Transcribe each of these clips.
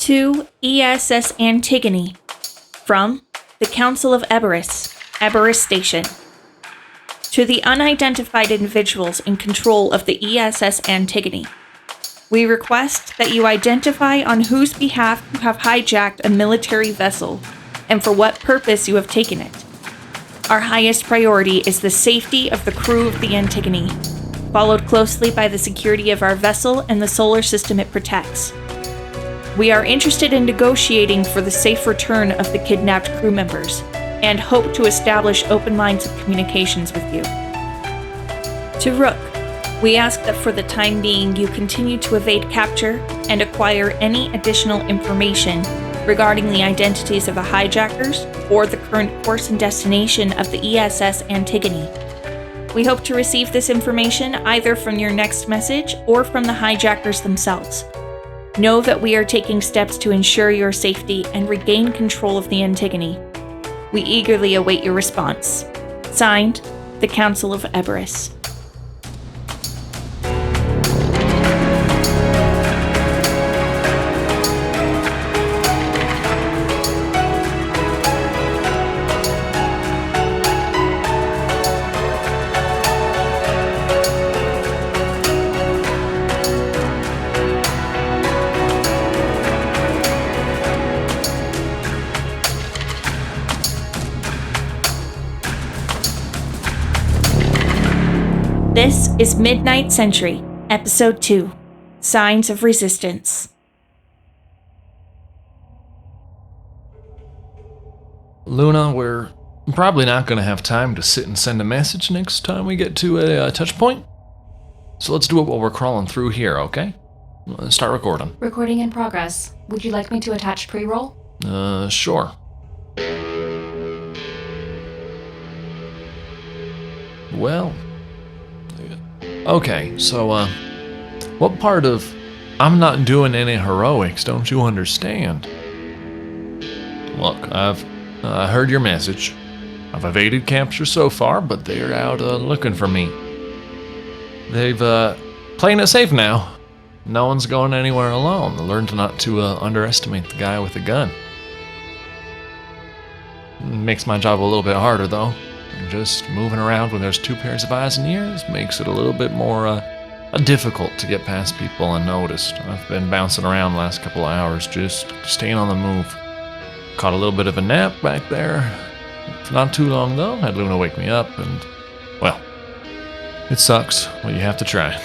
to ESS Antigone from the Council of Eberis, Eberis Station. To the unidentified individuals in control of the ESS Antigone, we request that you identify on whose behalf you have hijacked a military vessel and for what purpose you have taken it. Our highest priority is the safety of the crew of the Antigone, followed closely by the security of our vessel and the solar system it protects. We are interested in negotiating for the safe return of the kidnapped crew members and hope to establish open lines of communications with you. To Rook, we ask that for the time being you continue to evade capture and acquire any additional information regarding the identities of the hijackers or the current course and destination of the ESS Antigone. We hope to receive this information either from your next message or from the hijackers themselves. Know that we are taking steps to ensure your safety and regain control of the Antigone. We eagerly await your response. Signed, the Council of Eberis. This is Midnight Sentry, Episode 2, Signs of Resistance. Luna, we're probably not going to have time to sit and send a message next time we get to a touch point. So let's do it while we're crawling through here, okay? Let's start recording. Recording in progress. Would you like me to attach pre-roll? Sure. Well... Okay, so, what part of I'm not doing any heroics don't you understand? Look, I've heard your message. I've evaded capture so far, but they're out looking for me. They've playing it safe now. No one's going anywhere alone. They learned not to underestimate the guy with the gun. Makes my job a little bit harder, though. Just moving around when there's two pairs of eyes and ears makes it a little bit more difficult to get past people unnoticed. I've been bouncing around the last couple of hours, just staying on the move. Caught a little bit of a nap back there. Not too long, though. Had Luna wake me up, and, well, it sucks, but you have to try.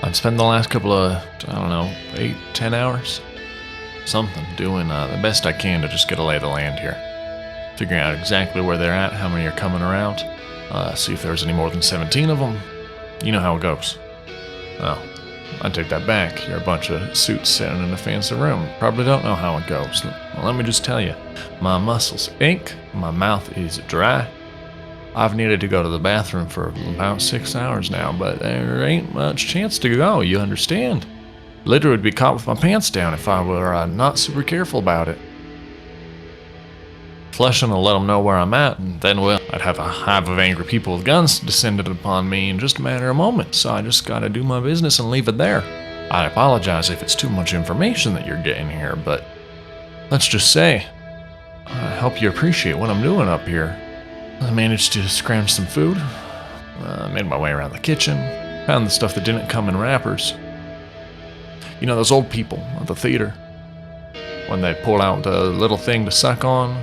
I've spent the last couple of, 8-10 hours, something, doing the best I can to just get a lay of the land here. Figuring out exactly where they're at, how many are coming around, see if there's any more than 17 of them. You know how it goes. Well, I take that back. You're a bunch of suits sitting in a fancy room. Probably don't know how it goes. Well, let me just tell you, my muscles ache, my mouth is dry. I've needed to go to the bathroom for about 6 hours now, but there ain't much chance to go, you understand? Literally would be caught with my pants down if I were not super careful about it. Flushing will let them know where I'm at, and then, well, I'd have a hive of angry people with guns descended upon me in just a matter of moments, so I just gotta do my business and leave it there. I apologize if it's too much information that you're getting here, but let's just say, I hope you appreciate what I'm doing up here. I managed to scrounge some food, made my way around the kitchen, found the stuff that didn't come in wrappers. You know those old people at the theater, when they pull out the little thing to suck on,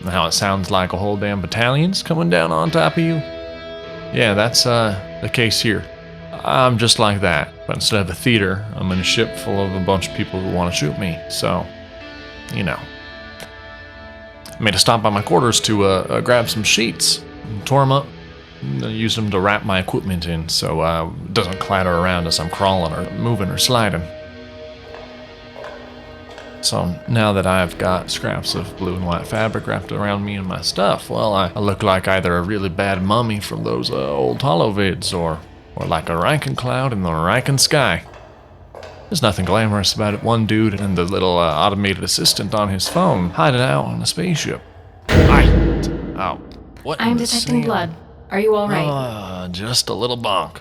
and how it sounds like a whole damn battalion's coming down on top of you? Yeah, that's the case here. I'm just like that, but instead of a theater, I'm in a ship full of a bunch of people who want to shoot me, so, you know. I made a stop by my quarters to grab some sheets, tore them up, and used them to wrap my equipment in so it doesn't clatter around as I'm crawling or moving or sliding. So now that I've got scraps of blue and white fabric wrapped around me and my stuff, well, I look like either a really bad mummy from those old holovids or like a Riken cloud in the Riken sky. There's nothing glamorous about it. One dude and the little automated assistant on his phone hiding out on a spaceship. What? I'm detecting blood. Are you all right? Just a little bonk.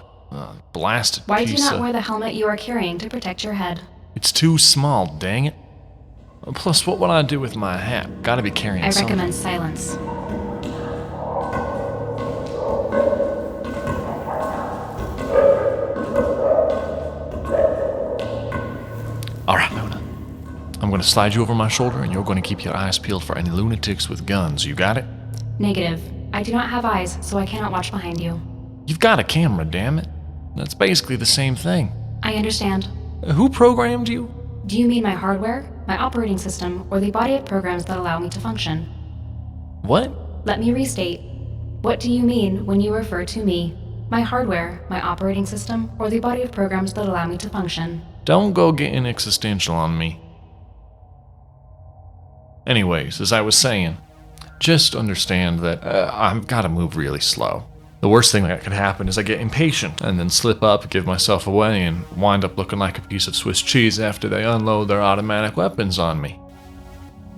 Blasted Why piece do you not of... wear the helmet you are carrying to protect your head? It's too small, dang it. Plus, what would I do with my hat? Gotta be carrying I something. recommend silence. Alright, Luna. I'm gonna slide you over my shoulder and you're gonna keep your eyes peeled for any lunatics with guns. You got it? Negative. I do not have eyes, so I cannot watch behind you. You've got a camera, damn it. That's basically the same thing. I understand. Who programmed you? Do you mean my hardware, my operating system, or the body of programs that allow me to function? What? Let me restate. What do you mean when you refer to me? My hardware, my operating system, or the body of programs that allow me to function? Don't go getting existential on me. Anyways, as I was saying, just understand that I've got to move really slow. The worst thing that could happen is I get impatient and then slip up, give myself away, and wind up looking like a piece of Swiss cheese after they unload their automatic weapons on me.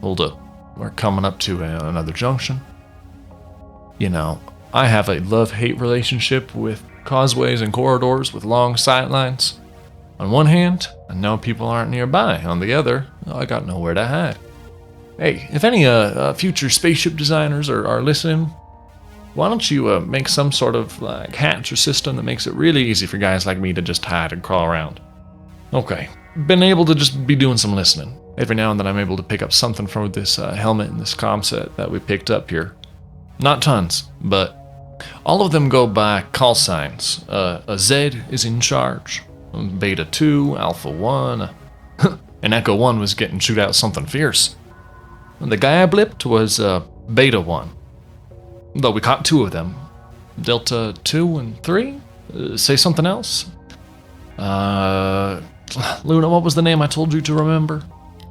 Hold up. We're coming up to another junction. You know, I have a love-hate relationship with causeways and corridors with long sightlines. On one hand, I know people aren't nearby. On the other, I got nowhere to hide. Hey, if any future spaceship designers are listening, why don't you make some sort of like hatch or system that makes it really easy for guys like me to just hide and crawl around? Okay, been able to just be doing some listening. Every now and then I'm able to pick up something from this helmet and this comm set that we picked up here. Not tons, but all of them go by call signs. A Z is in charge, Beta 2, Alpha 1, and Echo 1 was getting shoot out something fierce. The guy I blipped was Beta 1. Though we caught 2 of them. Delta 2 and 3? Say something else? Luna, what was the name I told you to remember?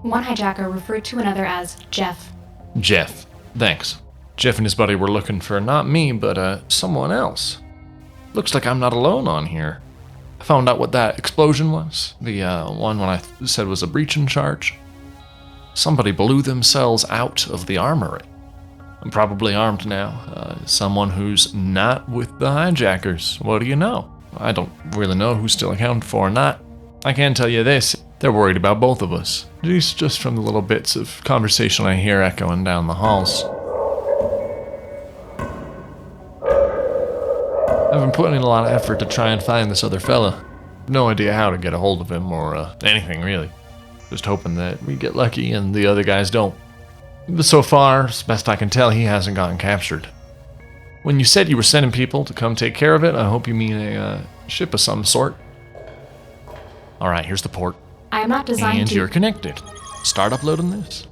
One hijacker referred to another as Jeff. Jeff. Thanks. Jeff and his buddy were looking for not me, but someone else. Looks like I'm not alone on here. I found out what that explosion was. The one when I said was a breach-in charge. Somebody blew themselves out of the armory. I'm probably armed now. Someone who's not with the hijackers. What do you know? I don't really know who's still accounted for or not. I can tell you this, they're worried about both of us. At least just from the little bits of conversation I hear echoing down the halls. I've been putting in a lot of effort to try and find this other fella. No idea how to get a hold of him or anything really. Just hoping that we get lucky and the other guys don't. But so far, as best I can tell, he hasn't gotten captured. When you said you were sending people to come take care of it, I hope you mean a ship of some sort. Alright, here's the port. I am not designed and to... you're connected. Start uploading this.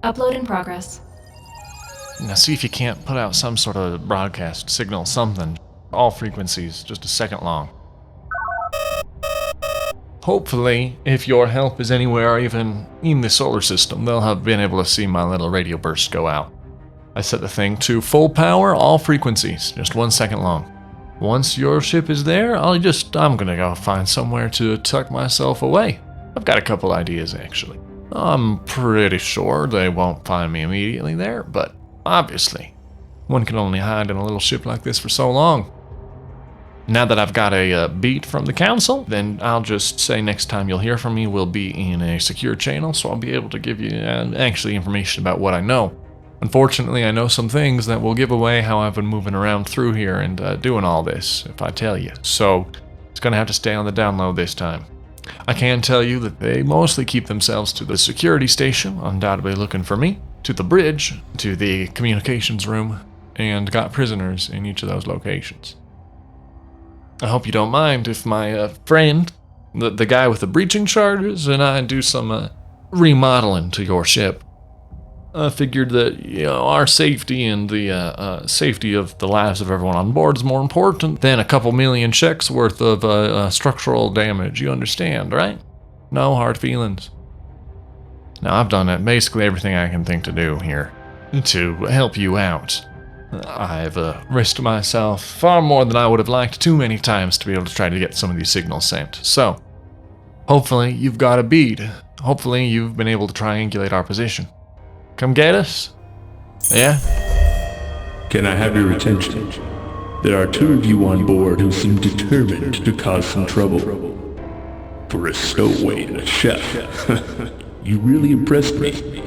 Upload in progress. Now see if you can't put out some sort of broadcast signal, something. All frequencies, just a second long. Hopefully, if your help is anywhere even in the solar system, they'll have been able to see my little radio burst go out. I set the thing to full power, all frequencies, just 1 second long. Once your ship is there, I'm gonna go find somewhere to tuck myself away. I've got a couple ideas actually. I'm pretty sure they won't find me immediately there, but obviously, one can only hide in a little ship like this for so long. Now that I've got a beat from the Council, then I'll just say next time you'll hear from me will be in a secure channel, so I'll be able to give you actually information about what I know. Unfortunately, I know some things that will give away how I've been moving around through here and doing all this, if I tell you. So, it's gonna have to stay on the down low this time. I can tell you that they mostly keep themselves to the security station, undoubtedly looking for me, to the bridge, to the communications room, and got prisoners in each of those locations. I hope you don't mind if my friend, the guy with the breaching charges, and I do some remodeling to your ship. I figured that, you know, our safety and the safety of the lives of everyone on board is more important than a couple million checks worth of structural damage, you understand, right? No hard feelings. Now, I've done basically everything I can think to do here to help you out. I've risked myself far more than I would have liked too many times to be able to try to get some of these signals sent. So, hopefully you've got a bead. Hopefully you've been able to triangulate our position. Come get us? Yeah? Can I have your attention? There are 2 of you on board who seem determined to cause some trouble. For a stowaway and a chef, you really impressed me.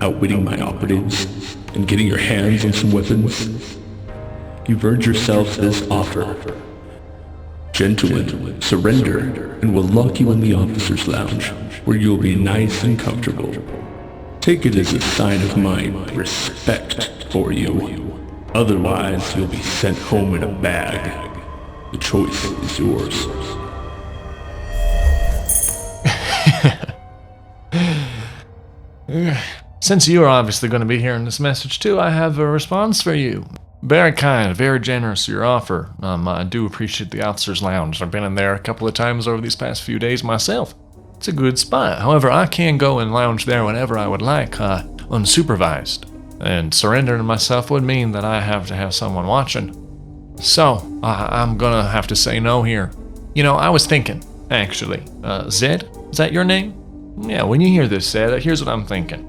Outwitting my operatives and getting your hands on some weapons. You've earned yourself this offer. Gentlemen, surrender, and we'll lock you in the officer's lounge, where you'll be nice and comfortable. Take it as a sign of my respect for you. Otherwise, you'll be sent home in a bag. The choice is yours. Since you are obviously going to be hearing this message too, I have a response for you. Very kind, very generous your offer. I do appreciate the officer's lounge. I've been in there a couple of times over these past few days myself. It's a good spot. However, I can go and lounge there whenever I would like, unsupervised. And surrendering myself would mean that I have to have someone watching. So, I'm gonna have to say no here. You know, I was thinking, actually, Zed, is that your name? Yeah, when you hear this, Zed, here's what I'm thinking.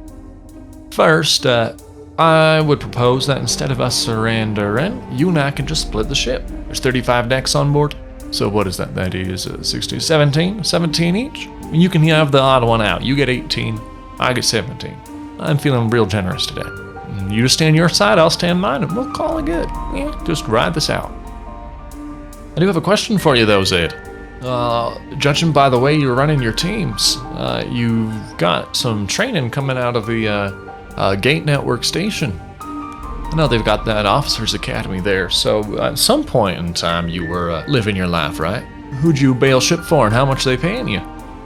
First, I would propose that instead of us surrendering, you and I can just split the ship. There's 35 decks on board. So what is that? That is 60, 17 each? You can have the odd one out. You get 18, I get 17. I'm feeling real generous today. You just stand your side, I'll stand mine, and we'll call it good. Yeah, just ride this out. I do have a question for you though, Zed. Judging by the way you're running your teams, you've got some training coming out of the Gate Network station. I know they've got that officers academy there, so at some point in time you were living your life, right? Who'd you bail ship for and how much they paying you?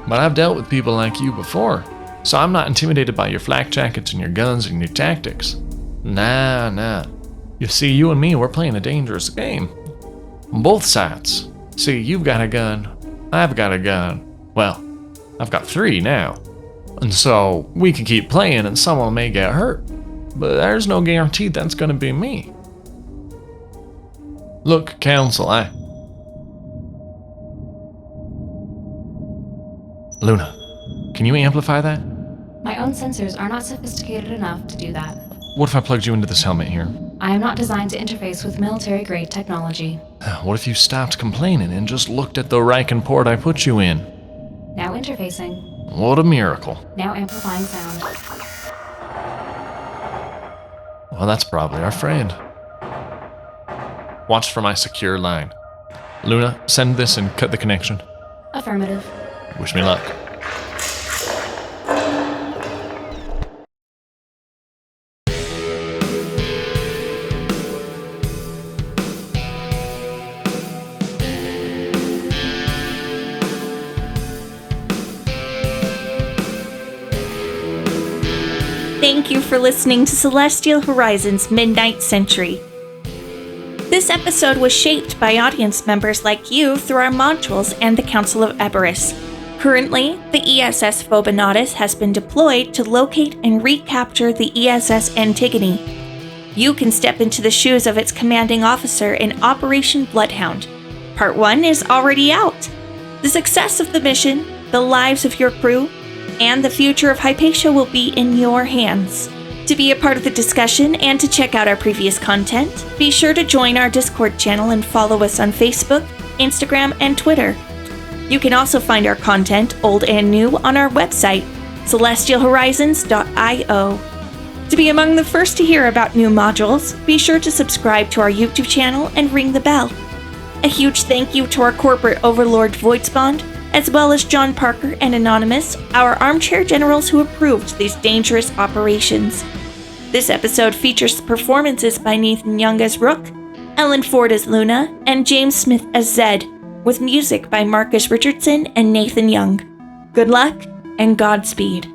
But I've dealt with people like you before, so I'm not intimidated by your flak jackets and your guns and your tactics. Nah. You see, you and me, we're playing a dangerous game. On both sides. See, you've got a gun, I've got a gun. Well, I've got 3 now. And so, we can keep playing and someone may get hurt. But there's no guarantee that's gonna be me. Look, Council, Luna, can you amplify that? My own sensors are not sophisticated enough to do that. What if I plugged you into this helmet here? I am not designed to interface with military-grade technology. What if you stopped complaining and just looked at the Riken port I put you in? Now interfacing. What a miracle. Now amplifying sound. Well, that's probably our friend. Watch for my secure line. Luna, send this and cut the connection. Affirmative. Wish me luck. Thank you for listening to Celestial Horizons Midnight Sentry. This episode was shaped by audience members like you through our modules and the Council of Eberis. Currently, the ESS Phobonautis has been deployed to locate and recapture the ESS Antigone. You can step into the shoes of its commanding officer in Operation Bloodhound. Part 1 is already out. The success of the mission, the lives of your crew, and the future of Hypatia will be in your hands. To be a part of the discussion and to check out our previous content, be sure to join our Discord channel and follow us on Facebook, Instagram, and Twitter. You can also find our content, old and new, on our website, celestialhorizons.io. To be among the first to hear about new modules, be sure to subscribe to our YouTube channel and ring the bell. A huge thank you to our corporate overlord Voidsbond, as well as John Parker and Anonymous, our armchair generals who approved these dangerous operations. This episode features performances by Nathan Young as Rook, Ellen Ford as Luna, and James Smith as Zed, with music by Marcus Richardson and Nathan Young. Good luck and Godspeed.